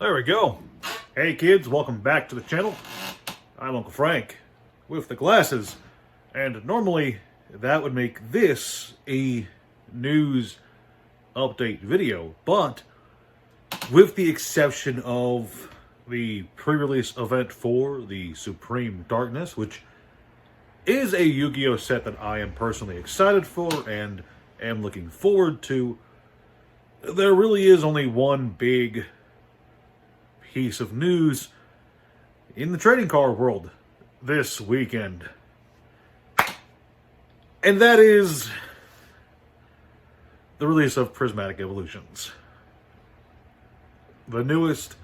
There we go. Hey kids, welcome back to the channel. I'm Uncle Frank with the glasses. And normally that would make this a news update video, but with the exception of the pre-release event for the Supreme Darkness, which is a Yu-Gi-Oh set that I am personally excited for and am looking forward to, there really is only one big piece of news in the trading card world this weekend. And that is the release of Prismatic Evolutions. The newest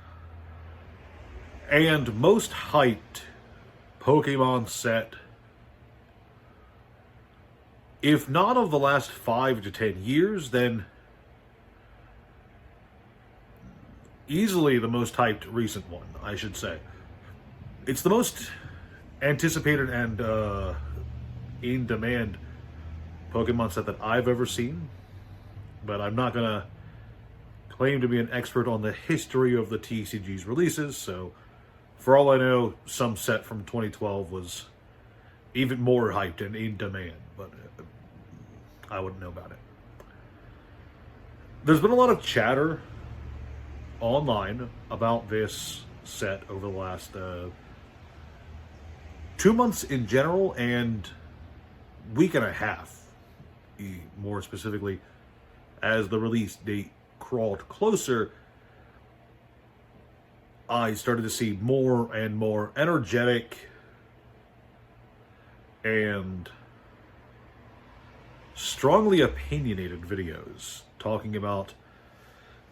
and most hyped Pokemon set, if not of the last 5 to 10 years, then easily the most hyped recent one, I should say. It's the most anticipated and in-demand Pokemon set that I've ever seen, but I'm not going to claim to be an expert on the history of the TCG's releases, so for all I know, some set from 2012 was even more hyped and in demand, but I wouldn't know about it. There's been a lot of chatter online about this set over the last 2 months in general and week and a half, more specifically, as the release date crawled closer. I started to see more and more energetic and strongly opinionated videos talking about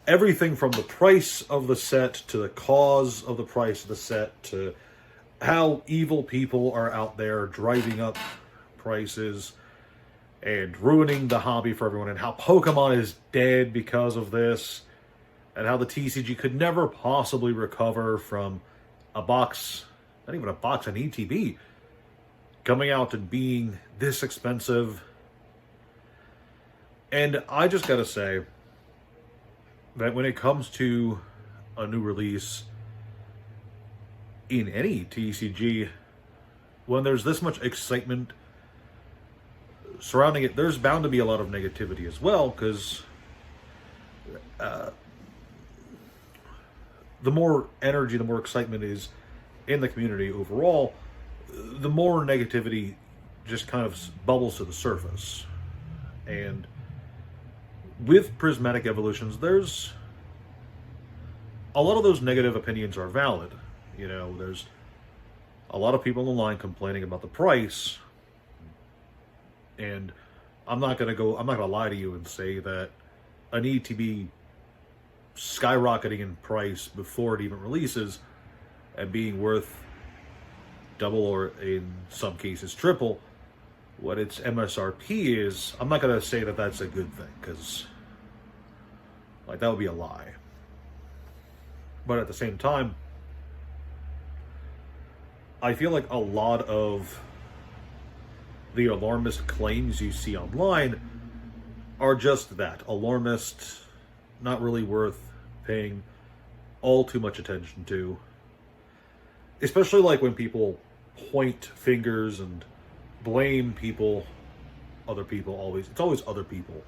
everything from the price of the set to the cause of the price of the set to how evil people are out there driving up prices and ruining the hobby for everyone, and how Pokemon is dead because of this, and how the TCG could never possibly recover from a box, not even a box, an ETB, coming out and being this expensive. And I just gotta say that when it comes to a new release in any TCG, when there's this much excitement surrounding it, there's bound to be a lot of negativity as well, because the more energy, the more excitement is in the community overall, the more negativity just kind of bubbles to the surface. And with Prismatic Evolutions, there's a lot of those negative opinions are valid. You know, there's a lot of people on the line complaining about the price, and I'm not gonna lie to you and say that an ETB skyrocketing in price before it even releases and being worth double, or in some cases triple, what its MSRP is, I'm not going to say that that's a good thing, because like that would be a lie. But at the same time, I feel like a lot of the alarmist claims you see online are just that, alarmist, not really worth paying all too much attention to. Especially like when people point fingers and blame people, other people, it's always other people,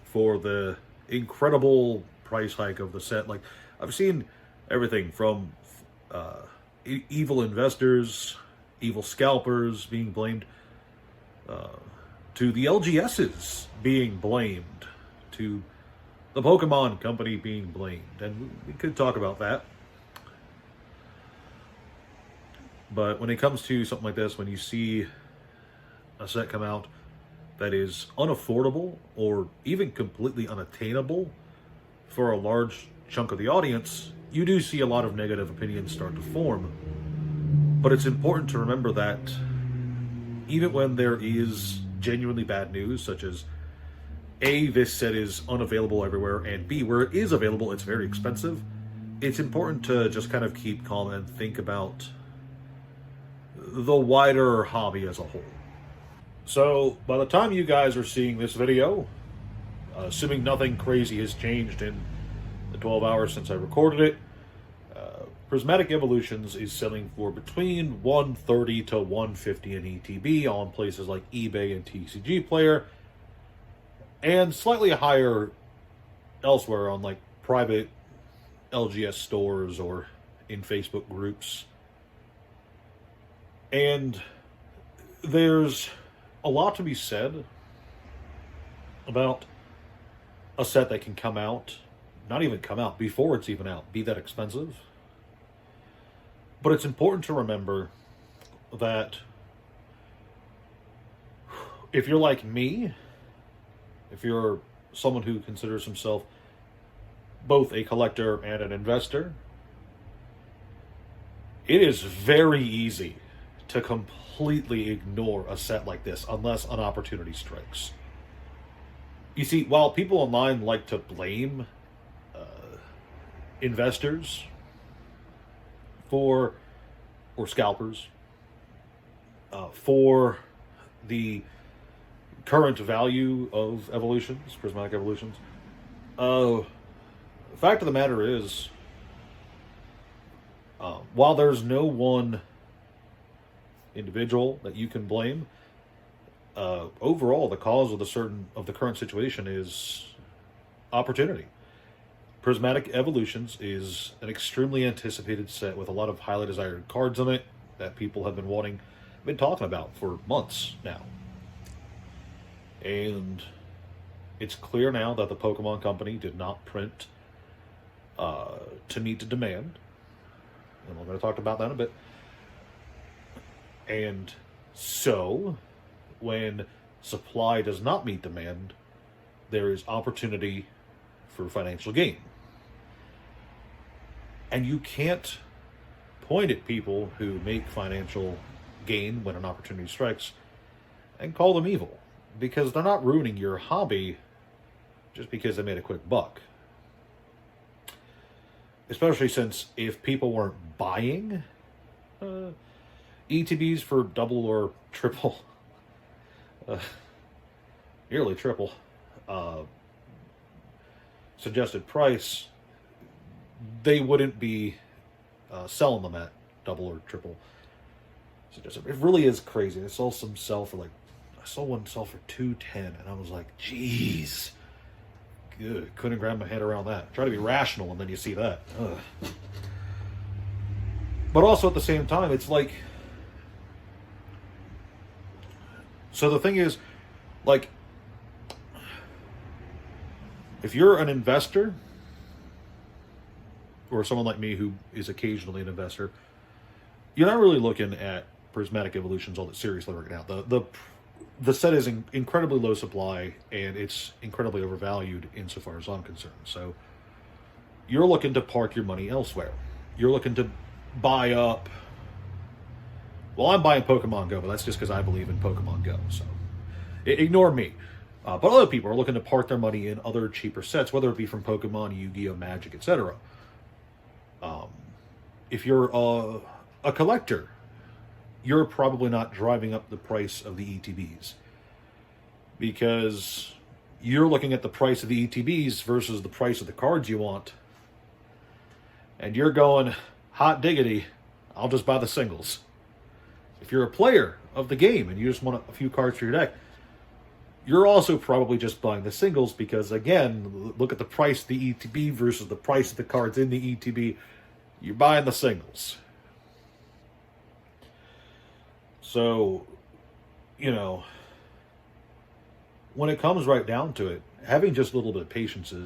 for the incredible price hike of the set. Like, I've seen everything from evil investors, evil scalpers being blamed, to the LGSs being blamed, to the Pokemon Company being blamed, and we could talk about that. But when it comes to something like this, when you see a set come out that is unaffordable or even completely unattainable for a large chunk of the audience, you do see a lot of negative opinions start to form. But it's important to remember that even when there is genuinely bad news, such as A, this set is unavailable everywhere, and B, where it is available, it's very expensive, it's important to just kind of keep calm and think about the wider hobby as a whole. So by the time you guys are seeing this video, assuming nothing crazy has changed in the 12 hours since I recorded it. Prismatic Evolutions is selling for between 130 to 150 in ETB on places like eBay and TCG Player, and slightly higher elsewhere on like private LGS stores or in Facebook groups. And there's a lot to be said about a set that can come out, not even come out, before it's even out, be that expensive. But it's important to remember that if you're like me, if you're someone who considers himself both a collector and an investor, it is very easy to completely ignore a set like this unless an opportunity strikes. You see, while people online like to blame investors or scalpers for the current value of evolutions, prismatic evolutions, the fact of the matter is, while there's no one individual that you can blame, overall the cause of the current situation is opportunity. Prismatic Evolutions is an extremely anticipated set with a lot of highly desired cards in it that people have been talking about for months now. And it's clear now that the Pokemon Company did not print to meet the demand. And we're going to talk about that in a bit. And so, when supply does not meet demand, there is opportunity for financial gain. And you can't point at people who make financial gain when an opportunity strikes and call them evil, because they're not ruining your hobby just because they made a quick buck. Especially since if people weren't buying ETBs for double or triple, nearly triple suggested price, they wouldn't be selling them at double or triple suggested. It really is crazy. I saw one sell for $210, and I was like, "Jeez, good." Couldn't grab my head around that. Try to be rational, and then you see that. Ugh. But also at the same time, it's like, so the thing is, like, if you're an investor, or someone like me who is occasionally an investor, you're not really looking at Prismatic Evolutions all that seriously right now. The set is incredibly low supply, and it's incredibly overvalued insofar as I'm concerned. So you're looking to park your money elsewhere. You're looking to buy up. Well, I'm buying Pokemon Go, but that's just because I believe in Pokemon Go. So ignore me. But other people are looking to park their money in other cheaper sets, whether it be from Pokemon, Yu-Gi-Oh, Magic, etc. If you're a collector, you're probably not driving up the price of the ETBs, because you're looking at the price of the ETBs versus the price of the cards you want, and you're going, hot diggity, I'll just buy the singles. If you're a player of the game and you just want a few cards for your deck, you're also probably just buying the singles, because again, look at the price of the ETB versus the price of the cards in the ETB. You're buying the singles. So, when it comes right down to it, having just a little bit of patience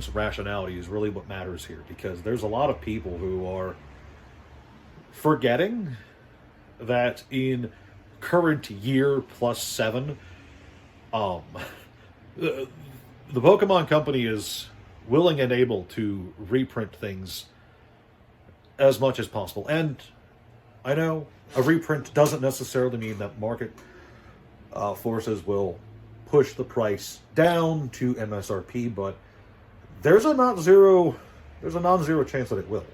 and rationality is really what matters here, because there's a lot of people who are forgetting that in current year +7, the Pokemon Company is willing and able to reprint things as much as possible. And I know a reprint doesn't necessarily mean that market forces will push the price down to MSRP, but there's a non-zero chance that it will.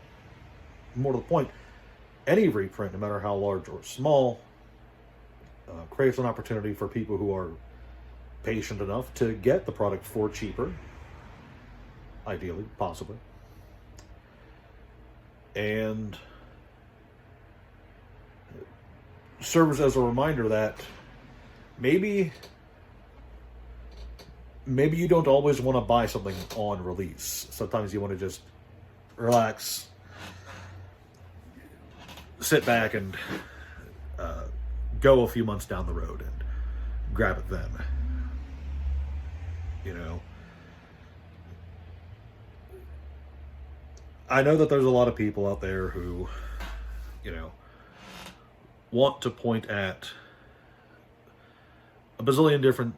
More to the point, any reprint, no matter how large or small, creates an opportunity for people who are patient enough to get the product for cheaper, ideally, possibly. And serves as a reminder that maybe you don't always want to buy something on release. Sometimes you want to just relax, sit back, and go a few months down the road and grab it then. You know, I know that there's a lot of people out there who, you know, want to point at a bazillion different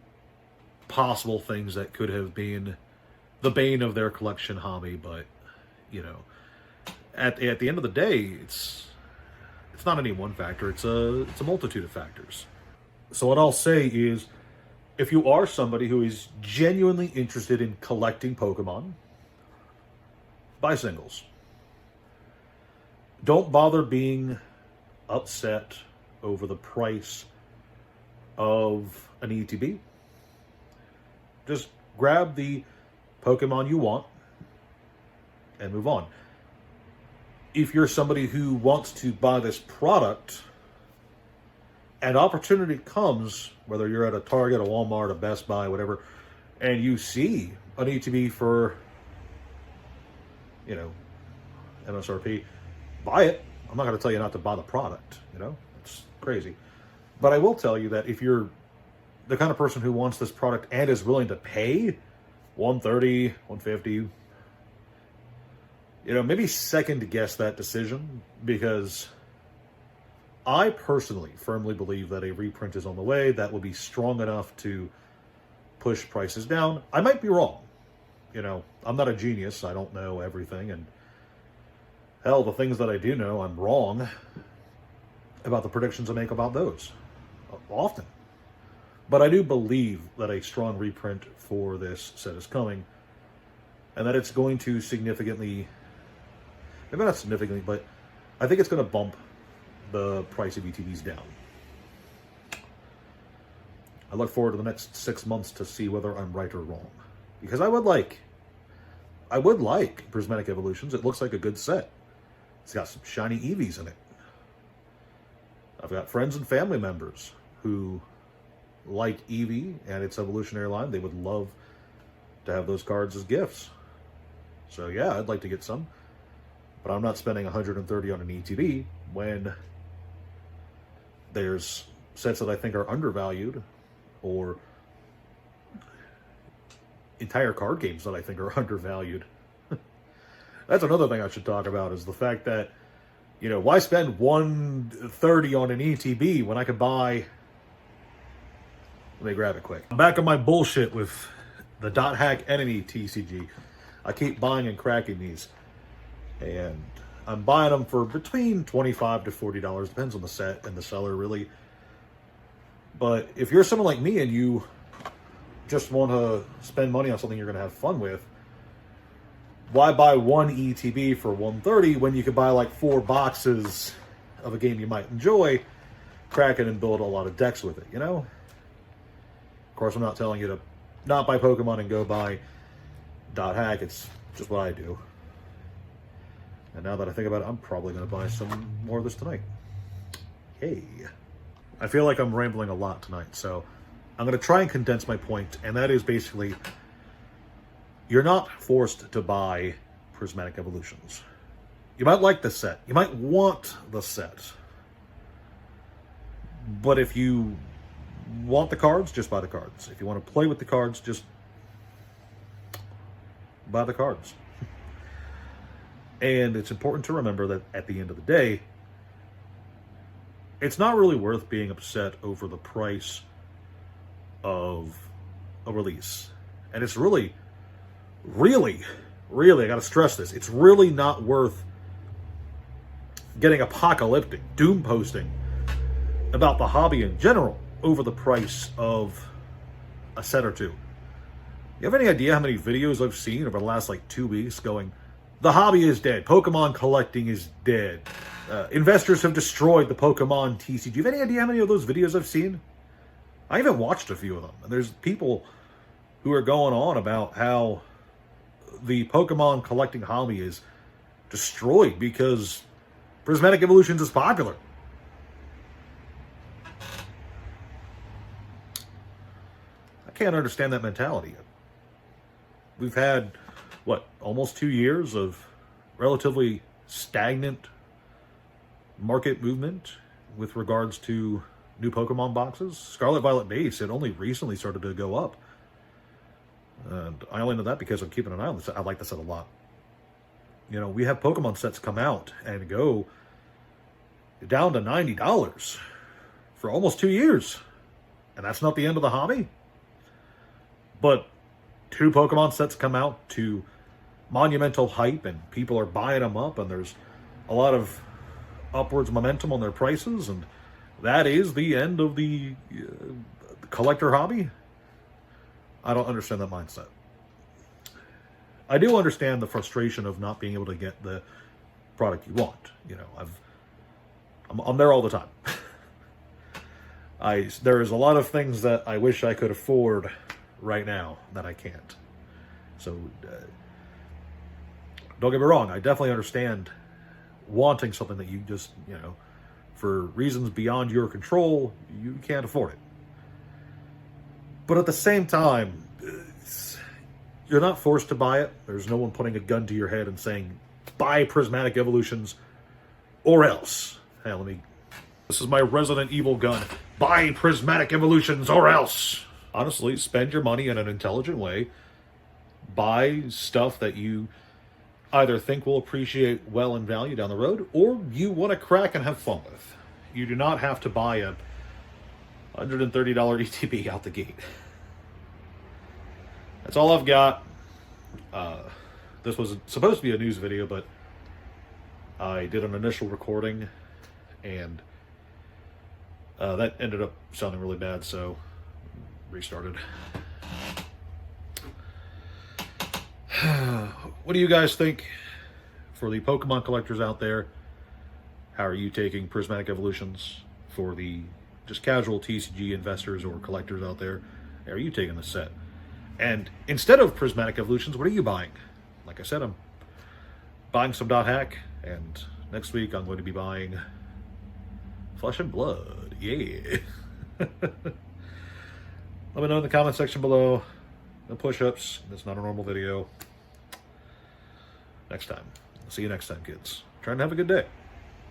possible things that could have been the bane of their collection hobby, but, you know, at the end of the day, it's not any one factor. It's a multitude of factors. So what I'll say is, if you are somebody who is genuinely interested in collecting Pokemon, buy singles. Don't bother being upset over the price of an ETB. Just grab the Pokemon you want and move on. If you're somebody who wants to buy this product, and opportunity comes, whether you're at a Target, a Walmart, a Best Buy, whatever, and you see an ETB for, you know, MSRP, buy it. I'm not going to tell you not to buy the product, you know, it's crazy. But I will tell you that if you're the kind of person who wants this product and is willing to pay $130, $150, you know, maybe second guess that decision, because I personally firmly believe that a reprint is on the way that will be strong enough to push prices down. I might be wrong. You know, I'm not a genius. I don't know everything. And hell, the things that I do know, I'm wrong about the predictions I make about those often. But I do believe that a strong reprint for this set is coming, and that it's going to significantly, maybe not significantly, but I think it's going to bump the price of ETBs down. I look forward to the next 6 months to see whether I'm right or wrong, because I would like Prismatic Evolutions. It looks like a good set. It's got some shiny Eevees in it. I've got friends and family members who like Eevee and its evolutionary line. They would love to have those cards as gifts. So yeah, I'd like to get some, but I'm not spending $130 on an ETB when there's sets that I think are undervalued, or entire card games that I think are undervalued. That's another thing I should talk about, is the fact that, you know, why spend $130 on an ETB when I could buy... Let me grab it quick. I'm back on my bullshit with the dot hack enemy TCG. I keep buying and cracking these, and I'm buying them for between $25 to $40. Depends on the set and the seller, really. But if you're someone like me and you just want to spend money on something you're going to have fun with, why buy one ETB for $130 when you could buy like 4 boxes of a game you might enjoy, crack it, and build a lot of decks with it, you know? Of course, I'm not telling you to not buy Pokemon and go buy dot hack. It's just what I do. And now that I think about it, I'm probably going to buy some more of this tonight. Hey. I feel like I'm rambling a lot tonight, so I'm going to try and condense my point, and that is basically, you're not forced to buy Prismatic Evolutions. You might like the set. You might want the set. But if you want the cards, just buy the cards. If you want to play with the cards, just buy the cards. And it's important to remember that at the end of the day, it's not really worth being upset over the price of a release. And it's really, I gotta stress this, it's really not worth getting apocalyptic, doom posting about the hobby in general over the price of a set or two. You have any idea how many videos I've seen over the last like 2 weeks going, the hobby is dead, Pokemon collecting is dead, investors have destroyed the Pokemon TCG. Do you have any idea how many of those videos I've seen? I even watched a few of them, and there's people who are going on about how the Pokemon collecting hobby is destroyed because Prismatic Evolutions is popular. I can't understand that mentality. We've had, what, almost 2 years of relatively stagnant market movement with regards to new Pokemon boxes. Scarlet Violet base, it only recently started to go up. And I only know that because I'm keeping an eye on this. I like this set a lot. You know, we have Pokemon sets come out and go down to $90 for almost 2 years. And that's not the end of the hobby. But 2 Pokemon sets come out to monumental hype and people are buying them up and there's a lot of upwards momentum on their prices, and that is the end of the collector hobby. I don't understand that mindset. I do understand the frustration of not being able to get the product you want. You know, I'm there all the time. There is a lot of things that I wish I could afford right now that I can't. So don't get me wrong, I definitely understand wanting something that you just, you know, for reasons beyond your control, you can't afford it. But at the same time, you're not forced to buy it. There's no one putting a gun to your head and saying, buy Prismatic Evolutions or else. Hey, this is my Resident Evil gun. Buy Prismatic Evolutions or else. Honestly, spend your money in an intelligent way. Buy stuff that you either think will appreciate well in value down the road, or you want to crack and have fun with. You do not have to buy a $130 ETB out the gate. That's all I've got. This was supposed to be a news video, but I did an initial recording, and that ended up sounding really bad, so restarted. What do you guys think? For the Pokemon collectors out there, how are you taking Prismatic Evolutions? For the just casual TCG investors or collectors out there, how are you taking the set? And instead of Prismatic Evolutions, what are you buying? Like I said, I'm buying some Dot Hack, and next week I'm going to be buying Flesh and Blood. Yeah. Let me know in the comment section below. No push-ups. It's not a normal video. Next time. See you next time, kids. Trying to have a good day.